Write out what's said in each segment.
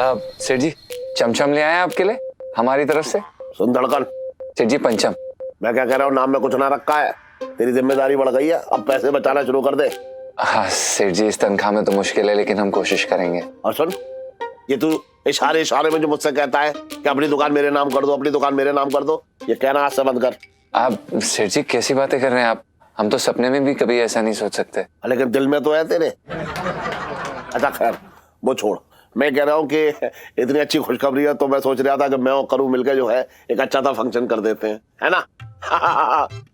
सेठ जी चमचम ले आए हैं आपके लिए हमारी तरफ से। सुन धड़कन, सेठ जी पंचम। मैं क्या कह रहा हूँ, नाम में कुछ ना रखा है, तेरी जिम्मेदारी बढ़ गई है, अब पैसे बचाना शुरू कर दे। हाँ सेठ जी इस तनख्वाह में तो मुश्किल है लेकिन हम कोशिश करेंगे। और सुन, ये तू इशारे इशारे में जो मुझसे कहता है कि अपनी दुकान मेरे नाम कर दो, अपनी दुकान मेरे नाम कर दो, ये कहना आज से बंद कर। आप सेठ जी कैसी बातें कर रहे हैं आप, हम तो सपने में भी कभी ऐसा नहीं सोच सकते। लेकिन दिल में तो है तेरे। अच्छा खैर वो छोड़, मैं कह रहा हूँ कि इतनी अच्छी खुशखबरी है तो मैं सोच रहा था कि मैं और करूँ मिलकर जो है एक अच्छा सा फंक्शन कर देते हैं, है ना।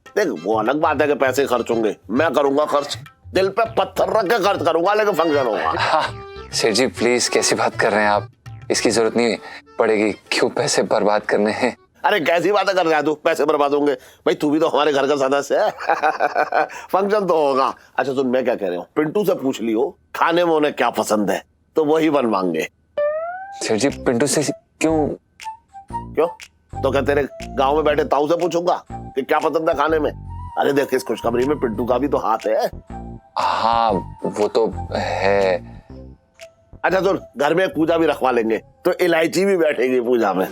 देख वो अलग बात है कि पैसे खर्च होंगे, मैं करूंगा खर्च, दिल पे पत्थर रख के खर्च करूंगा, लेकिन फंक्शन होगा। हाँ सेठ जी प्लीज कैसी बात कर रहे हैं आप, इसकी जरूरत नहीं पड़ेगी, क्यों पैसे बर्बाद करने हैं। अरे कैसी बातें कर रहा है तू, पैसे बर्बाद होंगे भाई, तू भी तो हमारे घर का सदस्य है। फंक्शन तो होगा। अच्छा सुन, मैं क्या कह रहा हूँ, पिंटू से पूछ लियो खाने में उन्हें क्या पसंद है तो वही बनवाएंगे। सेठ जी पिंटू से क्यों? क्यों तो क्या तेरे गांव में बैठे ताऊ से पूछूंगा कि क्या पसंद है खाने में? अरे देख इस खुशखबरी में पिंटू का भी तो हाथ है। हाँ वो तो है। अच्छा सुन, घर में एक पूजा भी रखवा लेंगे तो इलायची भी बैठेगी पूजा में।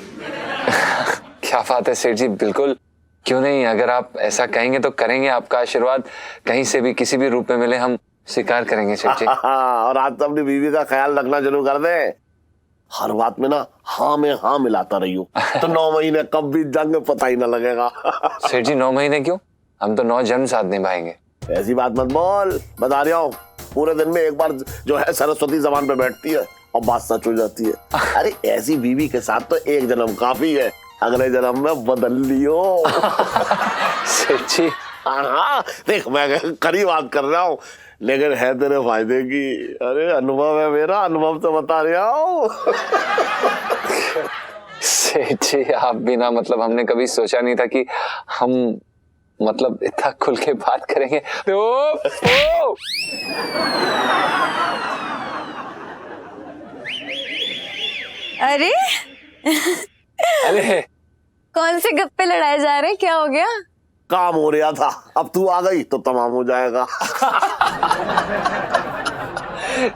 क्या बात है सेठ जी, बिल्कुल क्यों नहीं, अगर आप ऐसा कहेंगे तो करेंगे, आपका आशीर्वाद कहीं से भी किसी भी रूप में मिले हम स्वीकार करेंगे सेठ जी। और आज तो अपनी बीवी का ख्याल रखना शुरू कर दे, हर बात में ना हाँ में हाँ मिलाता रही हो तो 9 महीने कब बीत जाएंगे पता ही ना लगेगा। सेठ जी 9 महीने क्यों, हम तो 9 जन्म साथ निभाएंगे। ऐसी बात मत बोल, बता रहा हूँ पूरे दिन में एक बार जो है सरस्वती जबान पे बैठती है और बात सच हो जाती है। अरे ऐसी बीवी के साथ तो एक जन्म काफी है, अगले जन्म में बदल लियो। सेठ जी हाँ देख मैं करी बात कर रहा हूँ लेकिन है तेरे फायदे की। अरे अनुभव है मेरा, अनुभव तो बता रहा हूँ। सेठ जी आप भी ना, मतलब हमने कभी सोचा नहीं था कि हम मतलब इतना खुल के बात करेंगे। अरे अरे कौन से गप्पे लड़ाए जा रहे, क्या हो गया? काम हो रहा था, अब तू आ गई तो तमाम हो जाएगा।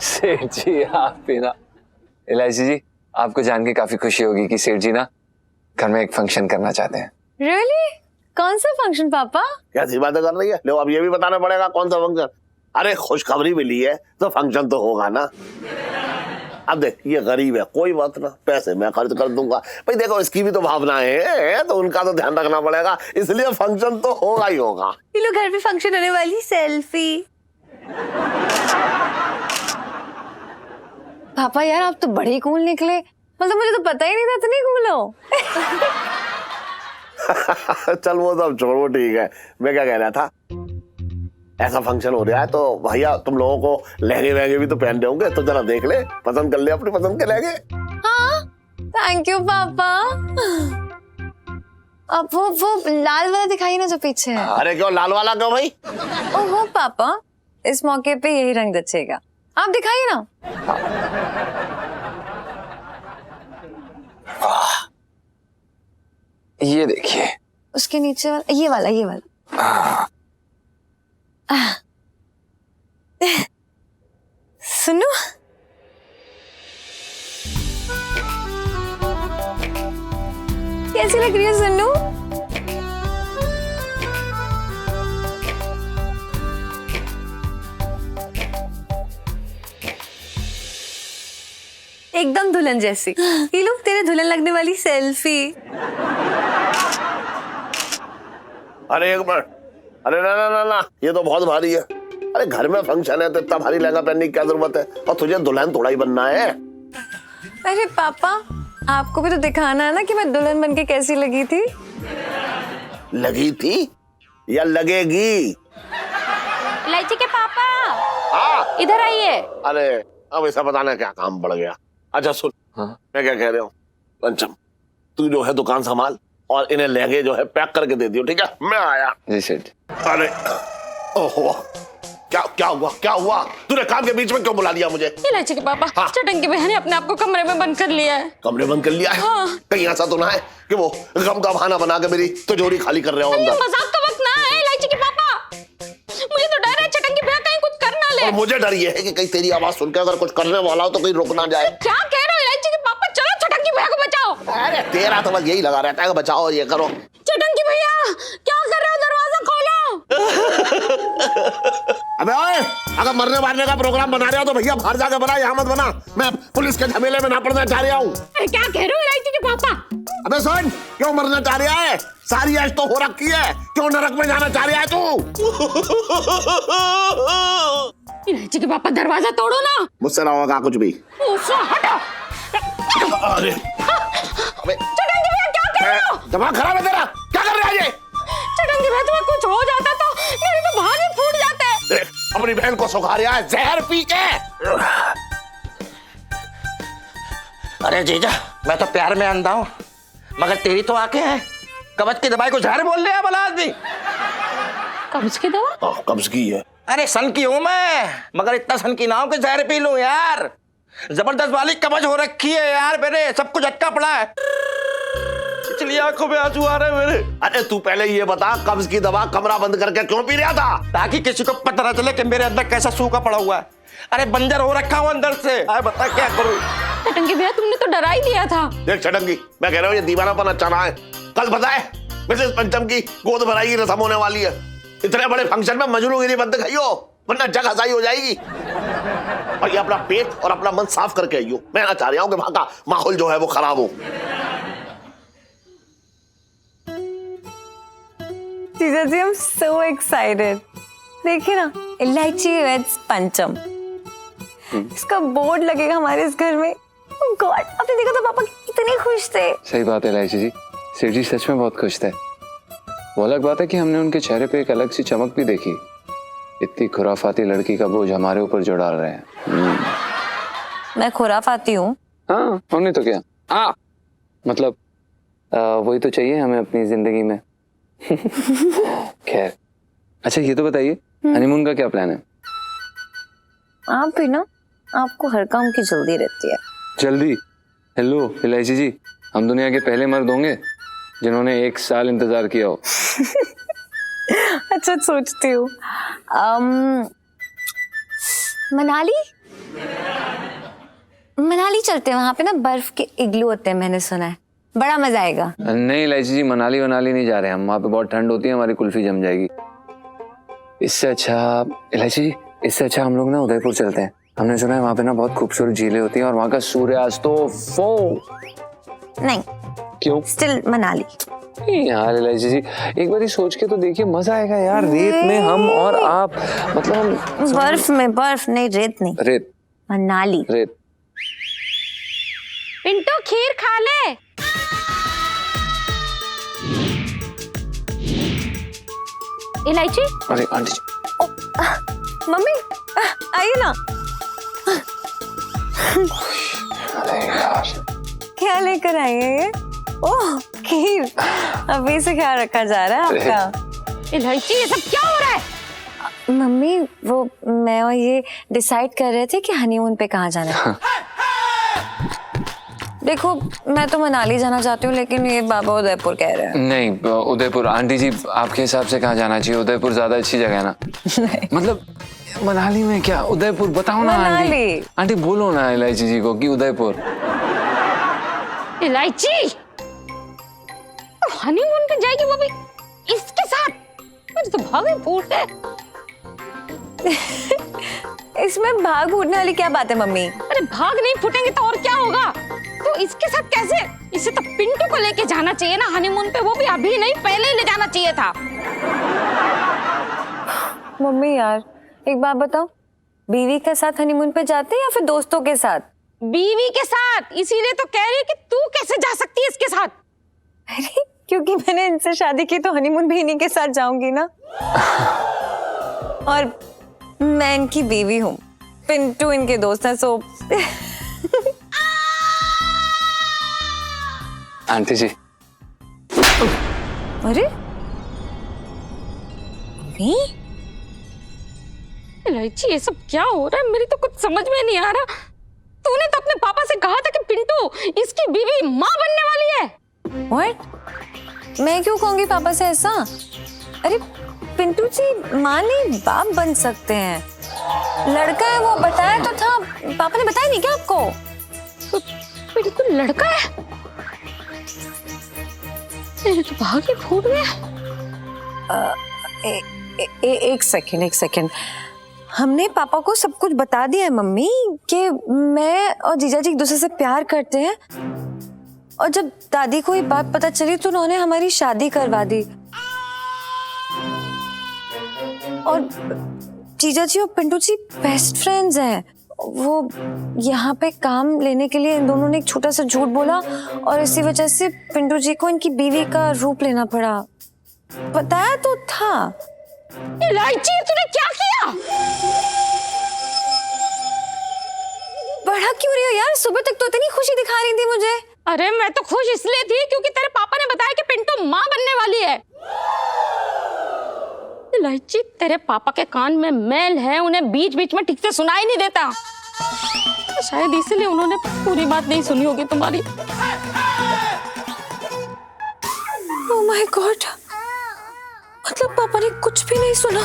सेठ जी आप भी ना, इलायची जी आपको जान के काफी खुशी होगी कि सेठ जी ना घर में एक फंक्शन करना चाहते हैं। Really? कौन सा फंक्शन पापा? क्या सी बातें कर रही है, लो अब ये भी बताना पड़ेगा कौन सा फंक्शन। अरे खुशखबरी मिली है तो फंक्शन तो होगा ना। अब देख ये गरीब है, कोई बात ना, पैसे मैं खर्च कर दूंगा भाई, देखो इसकी भी तो भावनाएं हैं तो उनका तो ध्यान रखना पड़ेगा, इसलिए फंक्शन तो होगा ही होगा। ये लो घर पे फंक्शन होने वाली सेल्फी। पापा यार आप तो बड़े कूल निकले, मतलब मुझे तो पता ही नहीं था इतने कूल हो। चल वो सब छोड़, वो ठीक है। मैं क्या कह रहा था, ऐसा फंक्शन हो रहा है तो भैया तुम लोगों को लहंगे वहंगे भी तो पहनने होंगे, तो जरा देख ले, पसंद कर ले अपनी पसंद के लहंगे। हाँ थैंक यू पापा। अब वो लाल वाला दिखाइए ना जो पीछे है। अरे क्यों लाल वाला क्यों भाई? ओहो पापा इस मौके पे यही रंग जचेगा, आप दिखाइए ना। ये देखिए उसके नीचे वाला, ये वाला, ये वाला। सुनो कैसी लग रही है सुनो? एकदम दुल्हन जैसी। ये लो तेरे दुल्हन लगने वाली सेल्फी। अरे एक मिनट, अरे ना ना ना ना, ये तो बहुत भारी है। अरे घर में फंक्शन है तो इतना भारी लहंगा पहनने की क्या जरूरत है, और तुझे दुल्हन थोड़ा ही बनना है। अरे पापा आपको भी तो दिखाना है ना कि मैं दुल्हन बनके कैसी लगी थी। लगी थी या लगेगी? इलायची के पापा हाँ इधर आइए। अरे अब ऐसा बताना क्या काम बढ़ गया। अच्छा सुन, हाँ? मैं क्या कह रहा हूँ, पंचम तू जो है दुकान संभाल और इन्हें लहंगे जो है पैक करके दे दियो, ठीक है? मैं आया। जी सेठ। अरे ओहो क्या क्या हुआ, क्या हुआ? तूने काम के बीच में क्यों बुला लिया मुझे? इलायची के पापा हाँ। चटंगी बहन ने अपने आप को कमरे में बंद कर लिया है। कमरे बंद कर लिया है? हाँ। कहीं ऐसा तो ना है कि वो गम का बहाना बना के मेरी तिजोरी खाली कर रहे हो अंदर? मजाक का वक्त ना है इलायची के पापा, मुझे तो डर है चटंगी बहन कहीं कुछ कर ना ले। और मुझे डर ये है कि कहीं तेरी आवाज सुनकर अगर कुछ करने वाला हो तो कहीं रुक ना जाए। क्या कह रहे हो इलायची के पापा? अरे तेरा तो बस यही लगा रहता है कि बचाओ ये करो। चटंकी भैया क्या कर रहे हो, दरवाजा खोलो। अबे ओए, अगर मरने मारने का प्रोग्राम बना रहे हो तो भैया बाहर जाकर बना, यहाँ मत बना। मैं पुलिस के झमेले में ना पड़ना चाह रहा हूँ। क्या कह रहे हो इलायची के पापा? अबे सुन, क्यों मरना चाह रहा है? सारी ऐश तो हो रखी है, क्यों नरक में जाना चाह रहा है तू? इलायची के पापा दरवाजा तोड़ो ना। मुझसे ना होगा कुछ भी। हटो। अरे चटंकी भैया क्या कर रहे हो? दिमाग खराब है तेरा, क्या कर रहा है ये? चटंकी भैया तुम्हें कुछ हो जाता तो मेरे तो भाग ही फूट जाते। अपनी बहन को सुखा रहा है जहर पी के। अरे जीजा, मैं तो प्यार में अंधा हूँ, मगर तेरी तो आंखें हैं। कब्ज की दवाई को जहर बोल रहे हैं भला आदमी। कब्ज की दवा? कब्ज की है। अरे सन की हूं मैं, मगर इतना सन की ना हो कि जहर पी लूं यार। जबरदस्त वाली कब्ज हो रखी है यार, मेरे सब कुछ अटका पड़ा है, इसलिए आंखों में आंसू आ रहे हैं मेरे। अरे तू पहले ये बता, कब्ज की दवा कमरा बंद करके क्यों पी रहा था? ताकि किसी को पता न चले कि मेरे अंदर कैसा सूखा पड़ा हुआ है। अरे बंजर हो रखा हूं अंदर से। आए बता क्या करूं? चटंकी भैया तुमने तो डरा ही दिया था। देख चटंगी, मैं कह रहा हूँ ये दीवानापन अच्छा ना है। कल पता है मिसेस पंचम की गोद भराई की रस्म होने वाली है। इतने बड़े फंक्शन में मजनूगिरी बंद खाइयो, वरना जग हसाई हो जाएगी। और ये अपना पेट और अपना मन साफ करके आइयो। मैं ना चाह रहा हूँ कि वहां का माहौल जो है वो खराब हो। जीजा जी, I'm so excited. देखिए ना, इलायची वेड्स पंचम, इसका बोर्ड लगेगा हमारे इस घर में। Oh God, आपने देखा तो पापा कितने खुश थे। सही बात है इलायची जी, सेठ जी सच में बहुत खुश थे। वो अलग बात है कि हमने उनके चेहरे पे एक अलग सी चमक भी देखी। इतनी खुराफाती लड़की का बोझ हमारे ऊपर जो डाल रहे हैं। मैं खुराफाती हूँ? हाँ, हमने तो क्या मतलब वही तो चाहिए हमें अपनी जिंदगी में। खैर, अच्छा ये तो बताइए, हनीमून का क्या प्लान है? आप भी ना, आपको हर काम की जल्दी रहती है। जल्दी? हेलो इलायची जी, हम दुनिया के पहले मर्द होंगे जिन्होंने 1 साल इंतजार किया हो। अच्छा सोचती हूँ। मनाली चलते हैं, वहां पे ना बर्फ के इग्लू होते हैं, मैंने सुना है, बड़ा मजा आएगा। नहीं इलायची जी, मनाली नहीं जा रहे हम, वहाँ पे बहुत ठंड होती है, हमारी कुल्फी जम जाएगी। इससे अच्छा इलायची जी, इससे अच्छा हम लोग ना उदयपुर चलते हैं। हमने सुना है वहाँ पे ना बहुत खूबसूरत झीलें होती हैं और वहाँ का सूर्यास्त तो नहीं, क्यों? स्टिल मनाली। यार इलायची जी, एक बार ही सोच के तो देखिए, मजा आएगा यार। रेत में हम और आप, मतलब हम बर्फ में, बर्फ नहीं, रेत नहीं, रेत, मनाली। रेत। पिंटू खीर खा ले। इलायची? अरे आंटी जी, मम्मी आइए ना। अरे यार, क्या लेकर आई है ये? ओह खीर, अभी से ख्याल रखा जा रहा है आपका। इलायची ये सब क्या हो रहा है? मम्मी वो मैं और ये डिसाइड कर रहे थे कि हनीमून पे कहाँ जाना है। देखो मैं तो मनाली जाना चाहती हूँ, लेकिन ये बाबा उदयपुर कह रहे हैं। नहीं उदयपुर आंटी जी, आपके हिसाब से कहाँ जाना चाहिए? उदयपुर ज्यादा अच्छी जगह है ना। मतलब मनाली में क्या, उदयपुर बताओ ना आंटी। आंटी बोलो ना इलायची जी को कि उदयपुर। इलायची हनीमून पे जाएगी, वो भी इसके साथ? मुझे तो भाग ही फूट है। इसमें भाग फूटने वाली क्या बात है मम्मी? अरे भाग नहीं फूटेंगे तो और क्या होगा? तो इसके साथ कैसे? इसे तो पिंटू को लेके जाना चाहिए ना हनीमून पे, वो भी अभी नहीं, पहले ही ले जाना चाहिए था। मम्मी यार एक बात बताओ, बीवी के साथ हनीमून पे जाते हैं या फिर दोस्तों के साथ? बीवी के साथ, इसीलिए तो कह रही है कि तू कैसे जा सकती है इसके साथ। अरे क्योंकि मैंने इनसे शादी की तो हनीमून भी इन्हीं के साथ जाऊंगी ना। और मैं इनकी बीवी हूँ, पिंटू इनके दोस्त हैं, सो आंटी जी। अरे इलायची ये सब क्या हो रहा है? मेरी तो कुछ समझ में नहीं आ रहा। तूने तो अपने पापा से कहा था कि पिंटू इसकी बीवी माँ बनने वाली है। What? मैं क्यों कहूंगी पापा से ऐसा? अरे पिंटू जी माँ नहीं बाप बन सकते हैं। लड़का है वो, बताया तो था, पापा ने बताया नहीं क्या आपको? पिंटू लड़का है? मेरे तो भागे फूट गए। एक सेकंड। हमने पापा को सब कुछ बता दिया है मम्मी कि मैं और जीजा जी एक दूसरे से प्यार करते हैं, और जब दादी को ये बात पता चली तो उन्होंने हमारी शादी करवा दी। और जीजा जी और पिंटू जी बेस्ट फ्रेंड्स हैं। वो यहाँ पे काम लेने के लिए इन दोनों ने एक छोटा सा झूठ बोला और इसी वजह से पिंटू जी को इनकी बीवी का रूप लेना पड़ा। बताया तो था। इलायची, तूने क्या किया? बढ़ा क्यों रही हो यार? सुबह तक तो इतनी खुशी दिखा रही थी मुझे। अरे मैं तो खुश इसलिए थी क्योंकि तेरे पापा ने बताया कि पिंटू माँ बनने वाली है। इलायची, तेरे पापा के कान में मैल है, उन्हें बीच बीच में ठीक से सुनाई नहीं देता। शायद इसलिए उन्होंने पूरी बात नहीं सुनी होगी तुम्हारी। ओह माय गॉड, मतलब पापा ने कुछ भी नहीं सुना।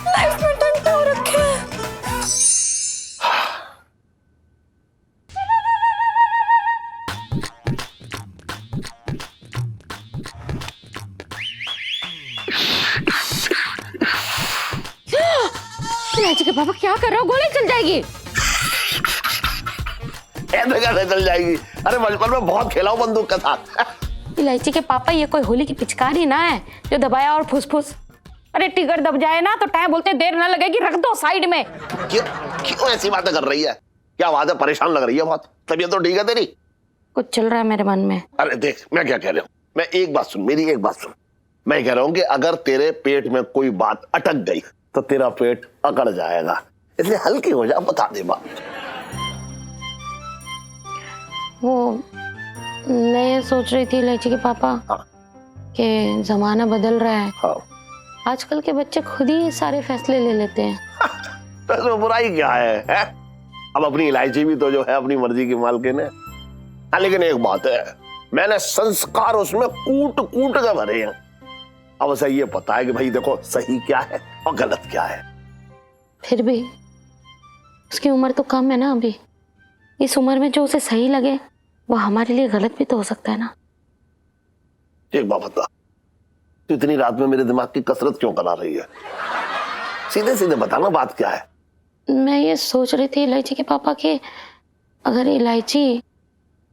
लाइफ में डंडे हो रखे हैं। इलायची के पापा क्या कर रहे हो? गोली चल जाएगी। ऐसे कैसे चल जाएगी? अरे बचपन में बहुत खेला हूं बंदूक के साथ। इलायची के पापा, ये कोई होली की पिचकारी ना है जो दबाया और फुसफुस। अरे टिगर दब जाए ना तो टाइम बोलते देर ना लगेगी, रख दो साइड में। क्यों ऐसी बातें कर रही है? क्या आवाज है? परेशान लग रही है बहुत। तबीयत तो ठीक है तेरी? कुछ चल रहा है मेरे मन में। अरे देख, मैं क्या कह रहा हूँ, मैं एक बात सुन, मेरी एक बात सुन। मैं कह रहा हूँ कि अगर तेरे पेट में कोई बात अटक गई तो तेरा पेट अकड़ जाएगा, इसलिए हल्की हो जा, बता दे बात। वो मैं ये सोच रही थी इलायची के पापा, हाँ। कि जमाना बदल रहा है। हाँ। आजकल के बच्चे खुद ही सारे फैसले ले लेते हैं। तो बुराई क्या है? अब अपनी इलायची भी तो जो है अपनी मर्जी की मालकिन है। हाँ, लेकिन एक बात है, मैंने संस्कार उसमें कूट कूट के भरे हैं। अब उसे ये पता है कि भाई देखो सही क्या है और गलत क्या है। फिर भी उसकी उम्र तो कम है ना अभी। इस उम्र में जो उसे सही लगे वो हमारे लिए गलत भी तो हो सकता है ना। एक बात बता, तू इतनी रात में मेरे दिमाग की कसरत क्यों करा रही है? सीधे सीधे बताना बात क्या है। मैं ये सोच रही थी इलायची के पापा कि अगर इलायची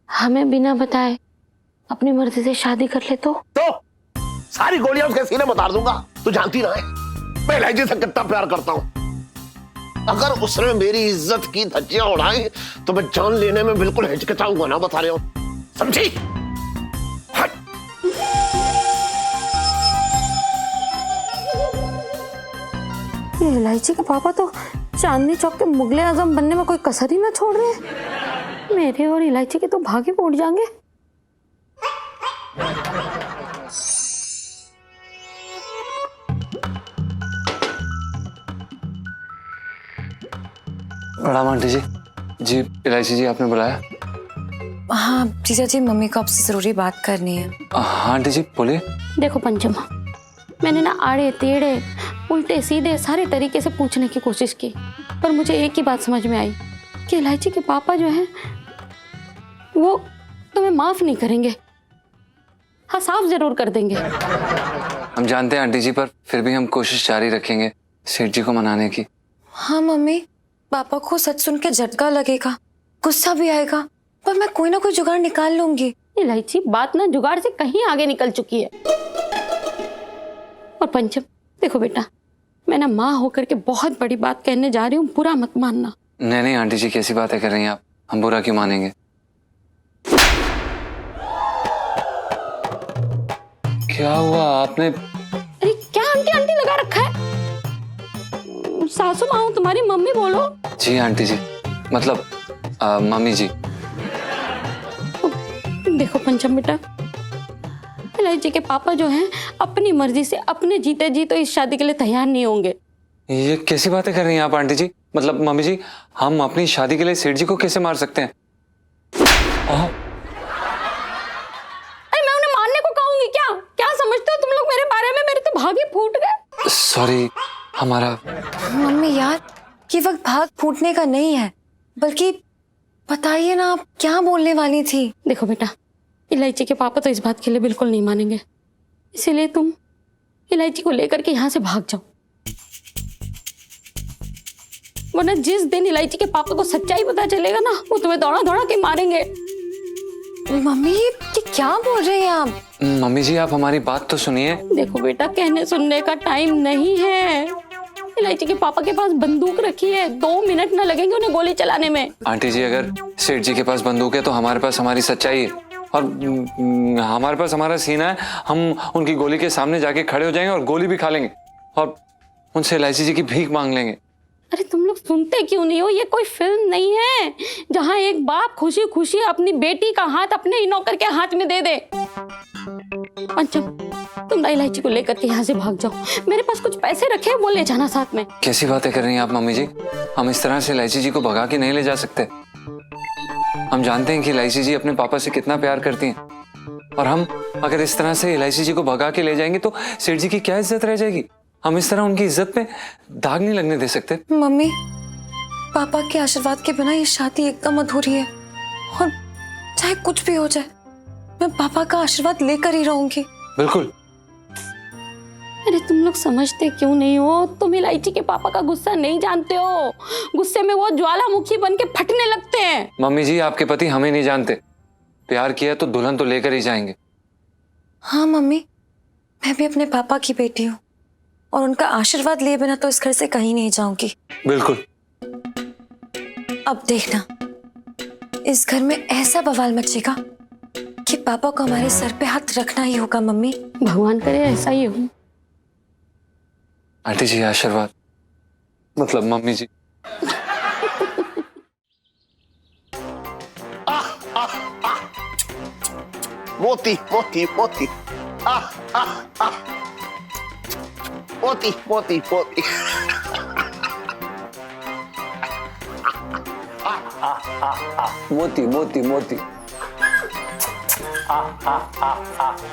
हमें बिना बताए अपनी मर्जी से शादी कर ले तो सारी गोलियां उसके सीने में उतार दूंगा। तू जानती ना है मैं इलायची से कितना प्यार करता हूं। अगर उसने मेरी इज्जत की धज्जियां उड़ाई तो मैं जान लेने में बिल्कुल हिचकिचाऊंगा ना, बता रहे हो, समझी? ये इलायची के पापा तो चांदनी चौक के मुगले आजम बनने में कोई कसर ही ना छोड़ रहे हैं। मेरे और इलायची के तो भागे फूट जाएंगे। प्रणाम आंटी जी। जी इलायची जी, आपने बुलाया? हाँ जीजा जी, मम्मी को आपसे जरूरी बात करनी है। हाँ आंटी जी बोलिए। देखो पंचम, मैंने ना आड़े टेढ़े उल्टे सीधे सारे तरीके से पूछने की कोशिश की, पर मुझे एक ही बात समझ में आई कि इलायची के पापा जो हैं वो तुम्हें माफ नहीं करेंगे। हाँ, साफ जरूर कर देंगे। हम जानते हैं आंटी जी, पर फिर भी हम कोशिश जारी रखेंगे सेठ जी को मनाने की। हाँ मम्मी, पापा को सच सुन के झटका लगेगा, गुस्सा भी आएगा, पर मैं कोई ना कोई जुगाड़ निकाल लूंगी। इलायची, बात ना जुगाड़ से कहीं आगे निकल चुकी है। और पंचम देखो बेटा, मैं ना माँ होकर के बहुत बड़ी बात कहने जा रही हूँ, बुरा मत मानना। नहीं नहीं आंटी जी, कैसी बातें कर रही हैं आप? हम बुरा क्यों मानेंगे? क्या हुआ? आपने अरे क्या आंटी आंटी लगा रखा है? सासू माँ हूँ तुम्हारी, मम्मी बोलो। जी आंटी जी, मतलब मम्मी जी। देखो पंचम बेटा, इलायची के पापा जो हैं अपनी मर्जी से अपने जीते जी तो इस शादी के लिए तैयार नहीं होंगे। ये कैसी बातें कर रही हैं आप आंटी जी? मतलब मम्मी जी, हम अपनी शादी के लिए सेठ जी को कैसे मार सकते हैं? अरे मैं उन्हें मारने को कहूंगी क्या? क्या समझते हो तुम लोग मेरे बारे में? मेरे तो भागे फूट गए। सॉरी, हमारा। मम्मी यार, ये वक्त भाग फूटने का नहीं है, बल्कि बताइए ना आप क्या बोलने वाली थी। देखो बेटा, इलायची के पापा तो इस बात के लिए बिल्कुल नहीं मानेंगे, इसीलिए तुम इलायची को लेकर के यहाँ से भाग जाओ, वरना जिस दिन इलायची के पापा को सच्चाई पता चलेगा ना, वो तुम्हें दौड़ा दौड़ा के मारेंगे। मम्मी ये क्या बोल रहे हैं आप? मम्मी जी आप हमारी बात तो सुनिए। देखो बेटा, कहने सुनने का टाइम नहीं है। इलायची के पापा के पास बंदूक रखी है, 2 मिनट न लगेंगे उन्हें गोली चलाने में। आंटी जी अगर सेठ जी के पास बंदूक है तो हमारे पास हमारी सच्चाई है, और हमारे पास हमारा सीना है। हम उनकी गोली के सामने जाके खड़े हो जाएंगे और गोली भी खा लेंगे और उनसे इलायची जी की भीख मांग लेंगे। अरे तुम लोग सुनते क्यों नहीं हो? ये कोई फिल्म नहीं है जहाँ एक बाप खुशी खुशी अपनी बेटी का हाथ अपने ही नौकर के हाथ में दे दे। पंचम, तुम ना इलायची को लेकर के यहाँ से भाग जाओ। मेरे पास कुछ पैसे रखे हैं, वो ले जाना साथ में। कैसी बातें कर रही हैं आप मम्मी जी? हम इस तरह से इलायची जी को भगा के नहीं ले जा सकते। हम जानते हैं कि इलायची जी अपने पापा से कितना प्यार करती हैं, और हम अगर इस तरह से इलायची जी को भगा के ले जाएंगे तो सेठ जी की क्या इज्जत रह जाएगी। हम इस तरह उनकी इज्जत पे दाग नहीं लगने दे सकते। मम्मी, पापा के आशीर्वाद के बिना ये शादी एकदम अधूरी है, और चाहे कुछ भी हो जाए मैं पापा का आशीर्वाद लेकर ही रहूंगी। बिल्कुल। अरे तुम लोग समझते क्यों नहीं हो? तुम इलायची के पापा का गुस्सा नहीं जानते हो। गुस्से में वो ज्वालामुखी बन के फटने लगते हैं। मम्मी जी आपके पति हमें नहीं जानते, प्यार किया तो दुल्हन तो लेकर ही जाएंगे। हाँ मम्मी, मैं भी अपने पापा की बेटी हूँ, और उनका आशीर्वाद लिए बिना तो इस घर से कहीं नहीं जाऊंगी। बिल्कुल। अब देखना, इस घर में ऐसा बवाल मचेगा कि पापा को हमारे सर पे हाथ रखना ही होगा। मम्मी, भगवान करे ऐसा ही हो। आंटी जी आशीर्वाद, मतलब मम्मी जी। मोती मोती मोती मोती मोती मोती। मोती मोती मोती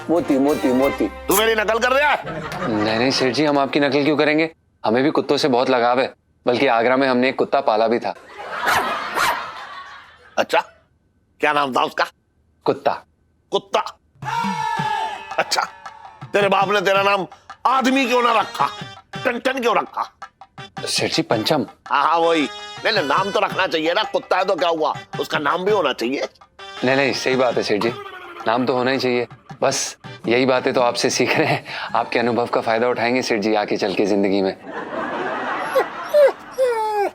मोती मोती मोती। तू मेरी नकल कर रहा है? नहीं नहीं सेठ जी, हम आपकी नकल क्यों करेंगे? हमें भी कुत्तों से बहुत लगाव है, बल्कि आगरा में हमने एक कुत्ता पाला भी था। अच्छा, क्या नाम था उसका? कुत्ता। कुत्ता? अच्छा, तेरे बाप ने तेरा नाम आदमी क्यों ना रखा, टन क्यों रखा? सेठ जी पंचम। हाँ वही। नहीं, नाम तो रखना चाहिए ना। कुत्ता है तो क्या हुआ, उसका नाम भी होना चाहिए। नहीं नहीं सही बात है सेठ जी, नाम तो होना ही चाहिए। बस यही बातें तो आपसे सीख रहे हैं, आपके अनुभव का फायदा उठाएंगे सेठ जी आगे चल के जिंदगी में।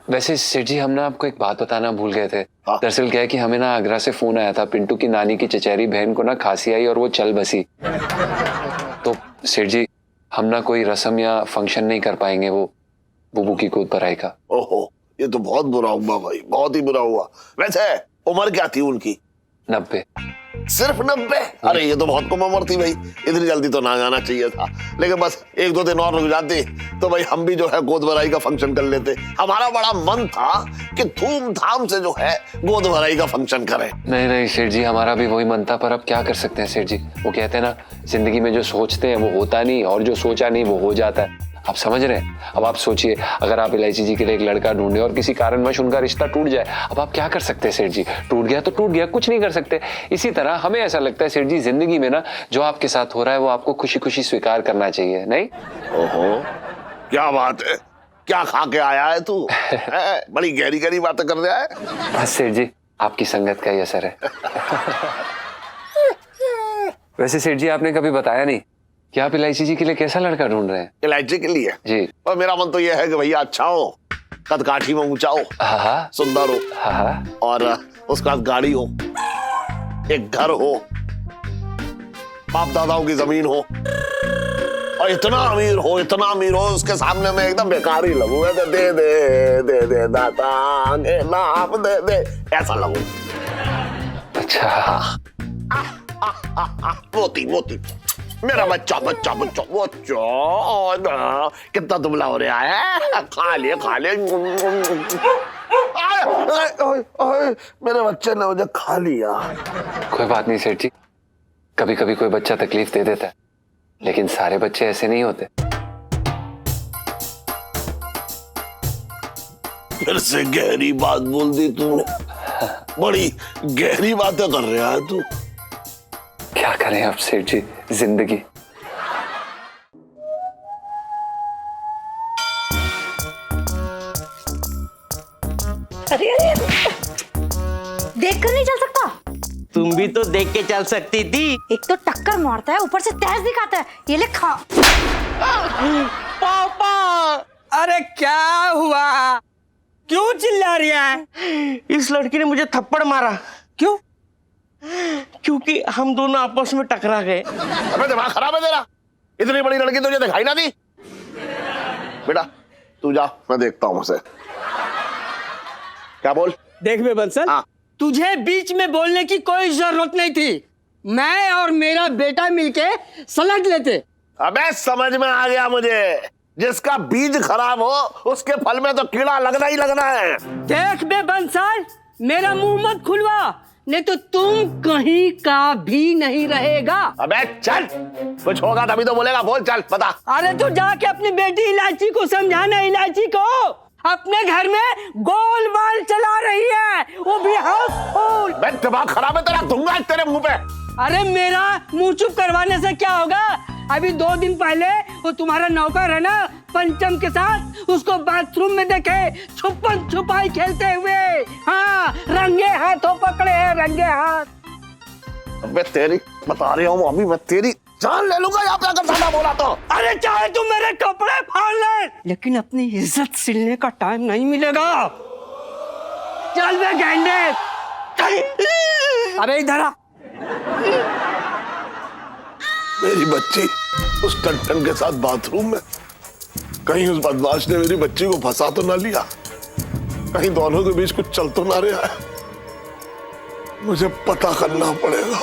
वैसे सेठ जी, हम ना आपको एक बात बताना भूल गए थे। दरअसल क्या है कि हमें ना आगरा से फोन आया था, पिंटू की नानी की चचेरी बहन को ना खांसी आई और वो चल बसी। तो सेठ जी, हम ना कोई रस्म या फंक्शन नहीं कर पाएंगे वो बुबू की गोद भराई का। ओहो, ये तो बहुत बुरा हुआ भाई, बहुत ही बुरा हुआ। वैसे उम्र क्या थी उनकी? 90। सिर्फ 90? अरे ये तो बहुत कम उम्र थी भाई, इतनी जल्दी तो ना जाना चाहिए था। लेकिन बस 1-2 दिन और रुक जाते तो भाई हम भी जो है गोद भराई का फंक्शन कर लेते। हमारा बड़ा मन था कि धूमधाम से जो है गोद भराई का फंक्शन करें। नहीं नहीं सेठ जी, हमारा भी वही मन था, पर अब क्या कर सकते हैं सेठ जी। वो कहते हैं ना, जिंदगी में जो सोचते हैं वो होता नहीं, और जो सोचा नहीं वो हो जाता है। आप समझ रहे हैं? अब आप सोचिए, अगर आप इलायची जी के लिए एक लड़का ढूंढे और किसी कारणवश उनका रिश्ता टूट जाए, अब आप क्या कर सकते हैं सेठ जी? टूट गया तो टूट गया, कुछ नहीं कर सकते। इसी तरह हमें ऐसा लगता है सेठ जी, जिंदगी में ना जो आपके साथ हो रहा है वो आपको खुशी खुशी स्वीकार करना चाहिए। नहीं? ओहो, क्या बात है, क्या खा के आया है तू? बड़ी गहरी गहरी बातें कर रहा है। बस सेठ जी, आपकी संगत का ही असर है। वैसे सेठ जी, आपने कभी बताया नहीं कि आप इलायची जी के लिए कैसा लड़का ढूंढ रहे हैं? इलायची के लिए जी। और मेरा मन तो यह है कि भैया अच्छा हो, कद काठी में ऊंचा हो, हाँ सुंदर हो, हाँ, और उसके पास गाड़ी हो, एक घर हो, बाप दादाओं की जमीन हो, और इतना अमीर हो, इतना अमीर हो उसके सामने मैं एकदम बेकार ही लगूं। दे दे दे दे दाता दे नाम दे दे, ऐसा लगूं। अच्छा। मोती मोती मेरा बच्चा बच्चा बच्चा बच्चा, कितना दुबला हो रहा है। खा ले खा ले। मेरे बच्चे ने मुझे खा लिया। कोई बात नहीं सेठ जी, कभी कभी कोई बच्चा तकलीफ दे देता है, लेकिन सारे बच्चे ऐसे नहीं होते। फिर से गहरी बात बोल दी तूने, बड़ी गहरी बातें कर रहा है तू। क्या करें अब सेठ जी, जिंदगी। अरे अरे देख कर नहीं चल सकता। तुम भी तो देख के चल सकती थी। एक तो टक्कर मारता है, ऊपर से तेज दिखाता है। ये ले खा। पापा, अरे क्या हुआ, क्यों चिल्ला रही है? इस लड़की ने मुझे थप्पड़ मारा। क्यों? क्योंकि हम दोनों आपस में टकरा गए। अबे दिमाग खराब है तेरा? इतनी बड़ी लड़की तुझे दिखाई ना दी? बेटा तू जा, मैं देखता हूँ उसे। क्या बोल? देख बे बंसल, हाँ। तुझे बीच में बोलने की कोई जरूरत नहीं थी। मैं और मेरा बेटा मिलके सलट लेते। अबे समझ में आ गया मुझे, जिसका बीज खराब हो उसके फल में तो कीड़ा लगना ही लगना है। देख बे बंसल, मेरा मुंह मत खुलवा, नहीं तो तुम कहीं का भी नहीं रहेगा। अबे चल, कुछ होगा तभी तो बोलेगा। बोल चल बता। अरे तू जाके अपनी बेटी इलायची को समझाना, इलायची को अपने घर में गोलमाल चला रही है, वो भी हाउसफुल। बे दिमाग खराब है तेरा, दूंगा तेरे मुंह पे। अरे मेरा मुंह चुप करवाने से क्या होगा? अभी 2 दिन पहले वो तुम्हारा नौकर है ना पंचम के साथ, उसको बाथरूम में देखे छुपन छुपाई खेलते हुए। हाँ, रंगे हाथों पकड़े हैं, रंगे हाथ। अबे तेरी बता रही हूँ अभी, मैं तेरी जान ले लूंगा यहाँ पे अगर ज्यादा बोला तो। अरे चाहे तू मेरे कपड़े फाड़ ले, लेकिन अपनी इज्जत सिलने का टाइम नहीं मिलेगा। चल बे गेंडे। अबे इधर आ। मेरी बच्ची उस टन के साथ बाथरूम में, कहीं उस बदमाश ने मेरी बच्ची को फंसा तो ना लिया, कहीं दोनों के बीच कुछ चल तो ना रहा है। मुझे पता करना पड़ेगा।